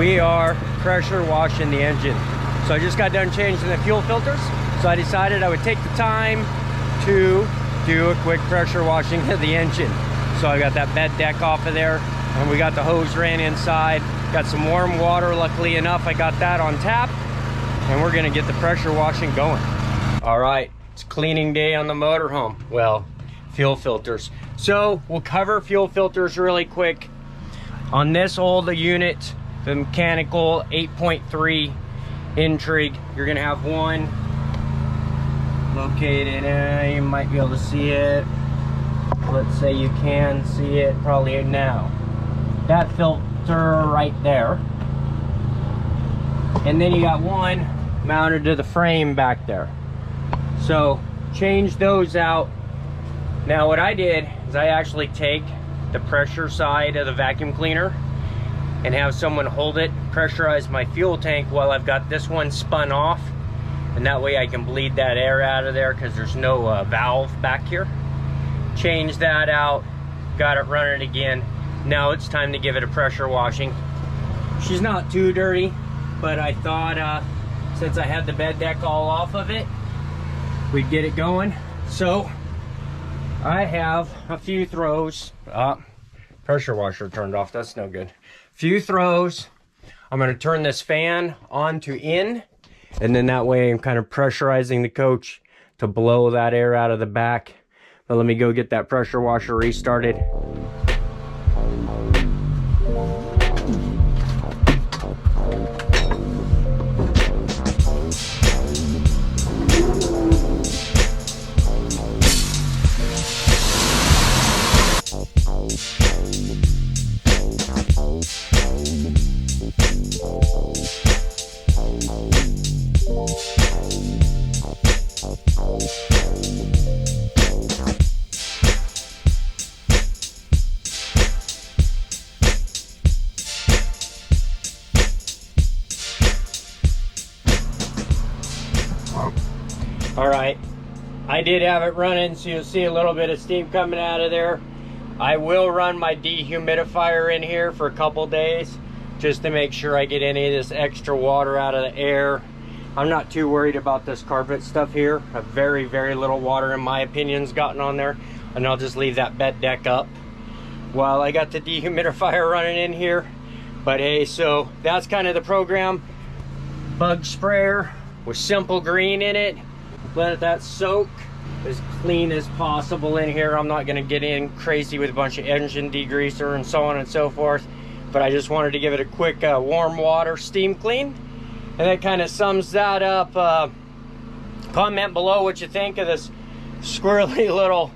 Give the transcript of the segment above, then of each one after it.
we are pressure washing the engine. So I just got done changing the fuel filters, so I decided I would take the time to do a quick pressure washing of the engine. So I got that bed deck off of there, and we got the hose ran inside. Got some warm water, luckily enough I got that on tap, and we're gonna get the pressure washing going. All right, it's cleaning day on the motorhome. Well, fuel filters. So we'll cover fuel filters really quick. On this old unit, the mechanical 8.3 intrigue, you're gonna have one located, you might be able to see it. Let's say you can see it probably now. That filter right there. And then you got one mounted to the frame back there. So change those out. Now what I did is I actually take the pressure side of the vacuum cleaner and have someone hold it, pressurize my fuel tank while I've got this one spun off, and that way I can bleed that air out of there because there's no valve back here. Change that out, got it running again. Now it's time to give it a pressure washing. She's not too dirty, but I thought since I had the bed deck all off of it, we'd get it going. So I have a few throws. Pressure washer turned off, that's no good. Few throws. I'm gonna turn this fan on to in, and then that way I'm kind of pressurizing the coach to blow that air out of the back. But let me go get that pressure washer restarted. All right, I did have it running, so you'll see a little bit of steam coming out of there. I will run my dehumidifier in here for a couple days just to make sure I get any of this extra water out of the air. I'm not too worried about this carpet stuff here. A very, very little water, in my opinion, has gotten on there, and I'll just leave that bed deck up while I got the dehumidifier running in here. But hey, so that's kind of the program. Bug sprayer with Simple Green in it. Let that soak as clean as possible in here. I'm not gonna get in crazy with a bunch of engine degreaser and so on and so forth, but I just wanted to give it a quick warm water steam clean. And that kind of sums that up. Comment below what you think of this squirrely little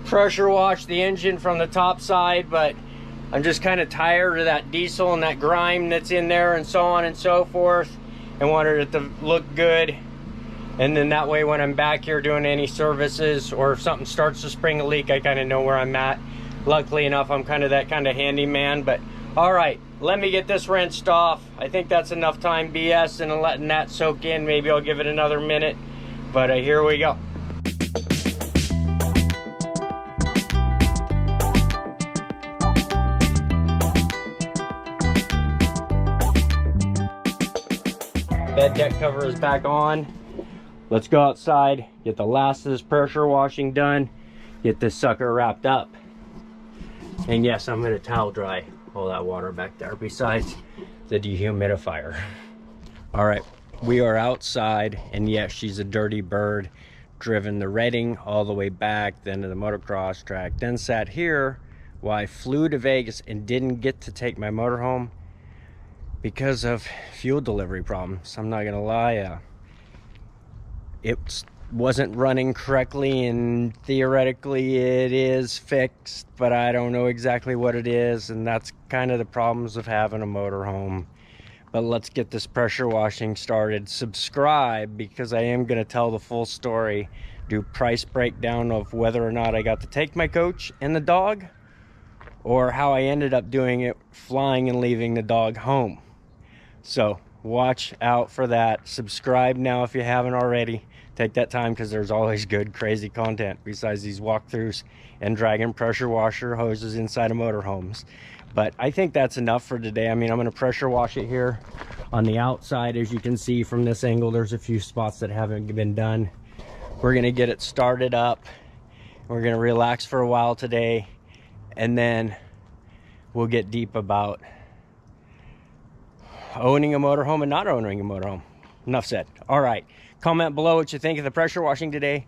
pressure wash the engine from the top side, but I'm just kind of tired of that diesel and that grime that's in there and so on and so forth, and wanted it to look good. And then that way when I'm back here doing any services, or if something starts to spring a leak, I kind of know where I'm at. Luckily enough, I'm kind of that kind of handyman. But all right, let me get this rinsed off. I think that's enough time BS and letting that soak in. Maybe I'll give it another minute, but here we go. Bed deck cover is back on. Let's go outside, get the last of this pressure washing done, get this sucker wrapped up. And yes, I'm gonna towel dry all that water back there besides the dehumidifier. All right, we are outside, and yes, she's a dirty bird. Driven the Reading all the way back, then to the motocross track, then sat here while I flew to Vegas and didn't get to take my motorhome because of fuel delivery problems. I'm not gonna lie, it wasn't running correctly, and theoretically it is fixed, but I don't know exactly what it is, and that's kind of the problems of having a motorhome. But let's get this pressure washing started. Subscribe, because I am going to tell the full story, do price breakdown of whether or not I got to take my coach and the dog, or how I ended up doing it, flying and leaving the dog home. So watch out for that. Subscribe now if you haven't already. Take that time, because there's always good, crazy content besides these walkthroughs and dragging pressure washer hoses inside of motorhomes. But I think that's enough for today. I mean, I'm going to pressure wash it here on the outside. As you can see from this angle, there's a few spots that haven't been done. We're going to get it started up. We're going to relax for a while today, and then we'll get deep about owning a motorhome and not owning a motorhome. Enough said. All right, comment below what you think of the pressure washing today.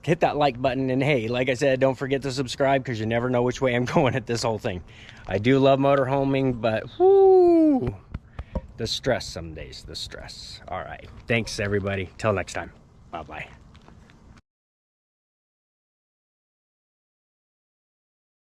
Hit that like button, and hey, like I said, don't forget to subscribe, because you never know which way I'm going at this whole thing. I do love motorhoming, but whoo, the stress some days, the stress. All right, thanks everybody. Till next time. Bye-bye.